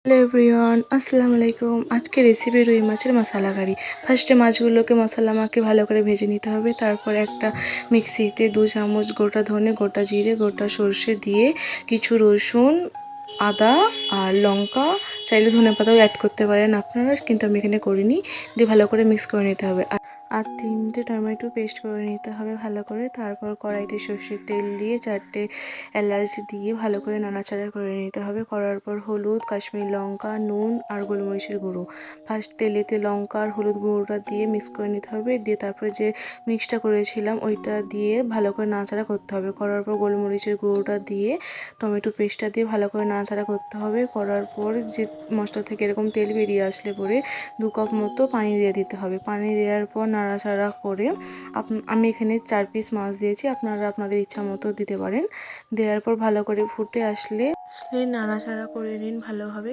Hello everyone, আসসালামু আলাইকুম। আজকে রেসিপি রুই মাছের মশলা কারি। ফার্স্টে মাছগুলোকে মশলা মাখিয়ে ভালো করে ভেজে নিতে হবে। তারপর একটা মিক্সিতে 2 চামচ গোটা ধনে, গোটা জিরে, গোটা সর্ষে দিয়ে কিছু রসুন, আদা আর লঙ্কা, চাইলে ধনেপাতাও অ্যাড করতে পারেন আপনারা, কিন্তু আমি এখানে করিনি। দিয়ে ভালো করে মিক্স করে নিতে হবে। আর 3টে টমেটো পেস্ট করে নিতে হবে ভালো করে। তারপর কড়াইতে সর্ষের তেল দিয়ে 4টে এলাচ দিয়ে ভালো করে নাড়াচাড়া করে নিতে হবে। করার পর হলুদ, কাশ্মীরি লঙ্কা, নুন আর গোলমরিচের গুঁড়ো। ফার্স্ট তেলেতে লঙ্কা আর হলুদ গুঁড়োটা দিয়ে মিক্স করে নিতে হবে। দিয়ে তারপরে যে মিক্সটা করেছিলাম ওইটা দিয়ে ভালো করে নাড়াচাড়া করতে হবে। করার পর গোলমরিচের গুঁড়োটা দিয়ে টমেটো পেস্টটা দিয়ে ভালো করে নাড়াচাড়া করতে হবে। করার পর যে মশলা থেকে এরকম তেল বেরিয়ে আসলে পরে 2 কাপ মতো পানি দিয়ে দিতে হবে। পানি দেওয়ার পর নাড়াচাড়া করে আমি এখানে 4 পিস মাছ দিয়েছি, আপনারা আপনাদের ইচ্ছা মতো দিতে পারেন। দেওয়ার পর ভালো করে ফুটে আসলে নাড়াচাড়া করে নিন ভালোভাবে।